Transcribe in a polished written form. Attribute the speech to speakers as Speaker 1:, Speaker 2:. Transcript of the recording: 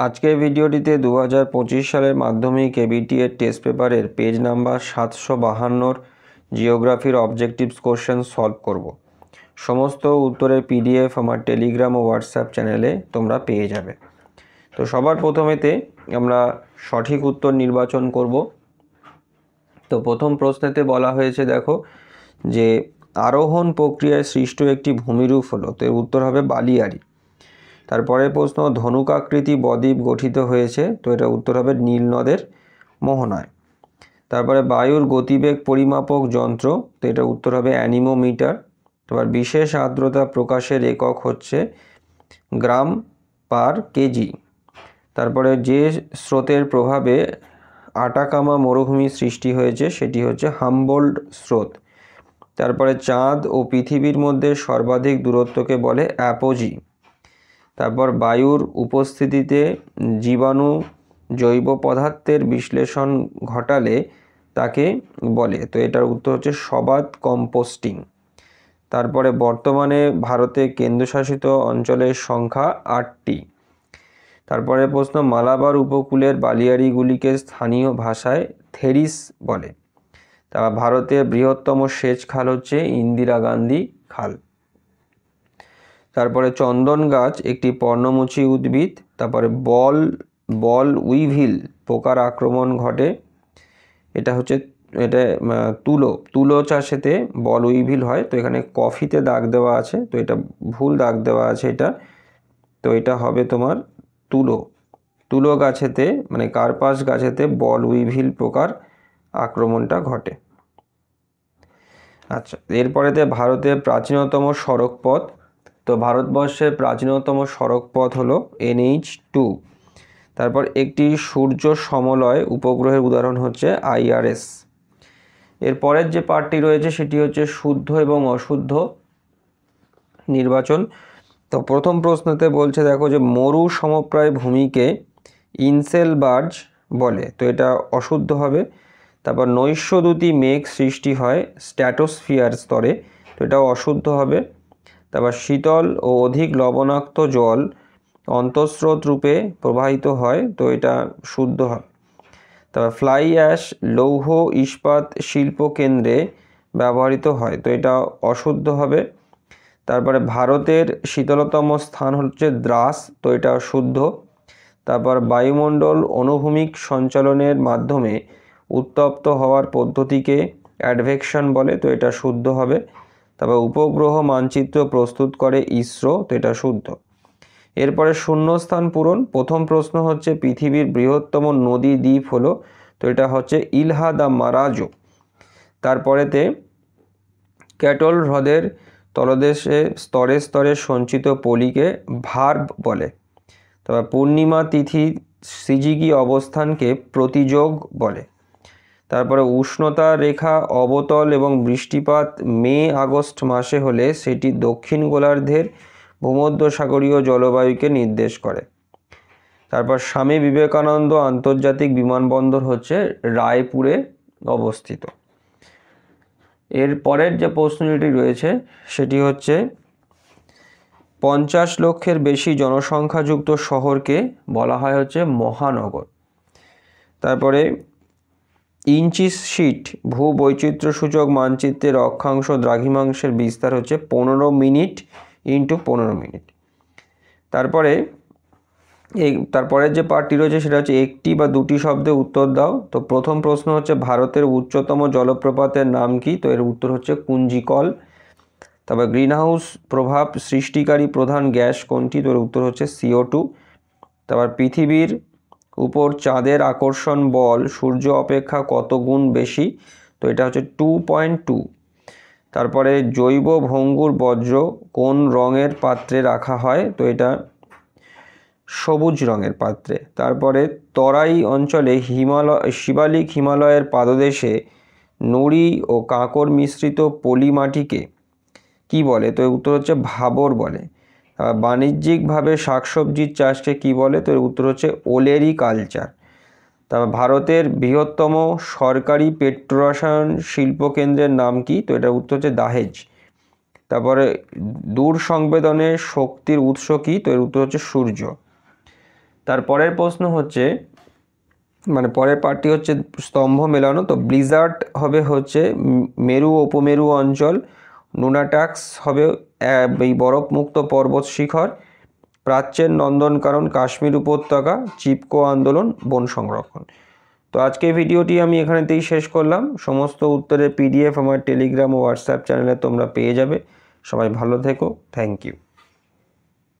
Speaker 1: আজকের ভিডিওটিতে 2025 সালের মাধ্যমিক এবিটি এর টেস্ট পেপারের পেজ নাম্বার 752 জিওগ্রাফির অবজেক্টিভস কোশ্চেন সলভ করব। সমস্ত উত্তরের পিডিএফ আমার টেলিগ্রাম ও হোয়াটসঅ্যাপ চ্যানেলে তোমরা পেয়ে যাবে। তো সবার প্রথমেতে আমরা সঠিক উত্তর নির্বাচন করব। তো প্রথম প্রশ্নেতে বলা হয়েছে, দেখো যে আরোহণ প্রক্রিয়ায় সৃষ্ট একটি ভূমিরূপ হলো, তো এর উত্তর হবে বালিয়াড়ি। তারপরে প্রশ্ন, ধনুকাকৃতি বদ্বীপ গঠিত হয়েছে, তো এটা উত্তর হবে নীলনদের মোহনায়। তারপরে বায়ুর গতিবেগ পরিমাপক যন্ত্র, তো এটা উত্তর হবে অ্যানিমোমিটার। তারপর বিশেষ আর্দ্রতা প্রকাশের একক হচ্ছে গ্রাম পার কেজি। তারপরে যে স্রোতের প্রভাবে আটাকামা মরুভূমি সৃষ্টি হয়েছে সেটি হচ্ছে হামবোল্ড স্রোত। তারপরে চাঁদ ও পৃথিবীর মধ্যে সর্বাধিক দূরত্বকে বলে অ্যাপোজি। তারপর বায়ুর উপস্থিতিতে জীবাণু জৈব পদার্থের বিশ্লেষণ ঘটালে তাকে বলে, তো এটার উত্তর হচ্ছে সবাত কম্পোস্টিং। তারপরে বর্তমানে ভারতে কেন্দ্রশাসিত অঞ্চলের সংখ্যা 8টি। তারপরে প্রশ্ন, মালাবার উপকূলের বালিয়াড়িগুলিকে স্থানীয় ভাষায় থেরিস বলে। তারপর ভারতের বৃহত্তম সেচ খাল হচ্ছে ইন্দিরা গান্ধী খাল। তারপরে চন্দন গাছ একটি পর্ণমোচী উদ্ভিদ। তারপরে বল উইভিল পোকার আক্রমণ ঘটে, এটা হচ্ছে তুলো চাষেতে বল উইভিল হয়। তো এখানে কফিতে দাগ দেওয়া আছে, তো এটা ভুল দাগ দেওয়া আছে এটা, তো এটা হবে তোমার তুলো গাছেতে মানে কার্পাস গাছেতে বল উইভিল পোকার আক্রমণটা ঘটে। আচ্ছা, এরপরেতে ভারতের প্রাচীনতম সড়ক পথ, তো ভারতবর্ষের প্রাচীনতম সড়ক পথ হলো NH2। তারপর একটি সূর্য সমলয় উপগ্রহের উদাহরণ হচ্ছে IRS। এরপরের যে পার্টটি রয়েছে সেটি হচ্ছে শুদ্ধ এবং অশুদ্ধ নির্বাচন। তো প্রথম প্রশ্নতে বলছে, দেখো যে মরু সমপ্রায় ভূমিকে ইনসেলবার্জ বলে, তো এটা অশুদ্ধ হবে। তারপর নৈশদ্যুতি মেঘ সৃষ্টি হয় স্ট্র্যাটোস্ফিয়ার স্তরে, তো এটাও অশুদ্ধ হবে। তারপর শীতল ও অধিক লবণাক্ত জল অন্তঃস্রোত রূপে প্রবাহিত হয়, তো এটা শুদ্ধ হবে। তারপর ফ্লাই অ্যাশ লৌহ ইস্পাত শিল্প কেন্দ্রে ব্যবহৃত হয়, তো এটা অশুদ্ধ হবে। তারপরে ভারতের শীতলতম স্থান হচ্ছে দ্রাস, তো এটা শুদ্ধ। তারপর বায়ুমণ্ডল অনুভূমিক সঞ্চালনের মাধ্যমে উত্তপ্ত হওয়ার পদ্ধতিকে অ্যাডভেকশন বলে, তো এটা শুদ্ধ হবে। তারপর উপগ্রহ মানচিত্র প্রস্তুত করে ইসরো, তো এটা শুদ্ধ। এরপরে শূন্যস্থান পূরণ। প্রথম প্রশ্ন হচ্ছে পৃথিবীর বৃহত্তম নদী দ্বীপ হলো, তো এটা হচ্ছে ইলহা দা মারাজো। তারপরেতে ক্যাটল হ্রদের তলদেশে স্তরে স্তরে সঞ্চিত পলিকে ভার্ব বলে। তারপর পূর্ণিমা তিথি সিজিকি অবস্থানকে প্রতিযোগ বলে। তারপরে উষ্ণতা রেখা অবতল এবং বৃষ্টিপাত মে আগস্ট মাসে হলে সেটি দক্ষিণ গোলার্ধের ভূমধ্যসাগরীয় জলবায়ুকে নির্দেশ করে। তারপর স্বামী বিবেকানন্দ আন্তর্জাতিক বিমানবন্দর হচ্ছে রায়পুরে অবস্থিত। এর পরের যে প্রশ্নটি রয়েছে সেটি হচ্ছে 50 লক্ষের বেশি জনসংখ্যাযুক্ত শহরকে বলা হয় হচ্ছে মহানগর। তারপরে ইঞ্চিস শিট ভূবৈচিত্র্যসূচক মানচিত্রের অক্ষাংশ দ্রাঘিমাংশের বিস্তার হচ্ছে 15 মিনিট ইন্টু 15 মিনিট। তারপরের যে পার্টটি রয়েছে সেটা হচ্ছে একটি বা দুটি শব্দে উত্তর দাও। তো প্রথম প্রশ্ন হচ্ছে ভারতের উচ্চতম জলপ্রপাতের নাম কি, তো এর উত্তর হচ্ছে কুঞ্জিকল। তারপর গ্রিনহাউস প্রভাব সৃষ্টিকারী প্রধান গ্যাস কোনটি, তো এর উত্তর হচ্ছে CO2। তারপর পৃথিবীর উপর চাঁদের আকর্ষণ বল সূর্য অপেক্ষা কত গুণ বেশি, তো এটা হচ্ছে 2.2। তারপরে জৈব ভঙ্গুর বজ্র কোন রঙের পাত্রে রাখা হয়, তো এটা সবুজ রঙের পাত্রে। তারপরে তরাই অঞ্চলে শিবালিক হিমালয়ের পাদদেশে নুড়ি ও কাঁকড় মিশ্রিত পলি মাটিকে কি বলে, তো এর উত্তর হচ্ছে ভাবর বলে। বাণিজ্যিকভাবে শাকসবজির চাষকে কি বলে, তো এর উত্তর হচ্ছে ওলেরি কালচার। তারপর ভারতের বৃহত্তম সরকারি পেট্রোরসায়ন শিল্পকেন্দ্রের নাম কি, তো এটার উত্তর হচ্ছে দাহেজ। তারপরে দূর সংবেদনের শক্তির উৎস কি, তো এর উত্তর হচ্ছে সূর্য। তারপরের প্রশ্ন হচ্ছে, মানে পরের পার্টটি হচ্ছে স্তম্ভ মেলানো। তো ব্লিজার্ড হবে হচ্ছে মেরু উপমেরু অঞ্চল, নুনাটাক্স হবে এই বরফমুক্ত পর্বত শিখর, প্রাচ্যের নন্দনকানন কাশ্মীর উপত্যকা, চিপকো আন্দোলন, বন সংরক্ষণ। তো আজকে ভিডিওটি আমি এখানেতেই শেষ করলাম। সমস্ত উত্তরের PDF আমার টেলিগ্রাম ও হোয়াটসঅ্যাপ চ্যানেলে তোমরা পেয়ে যাবে। সবাই ভালো থেকো, থ্যাংক ইউ।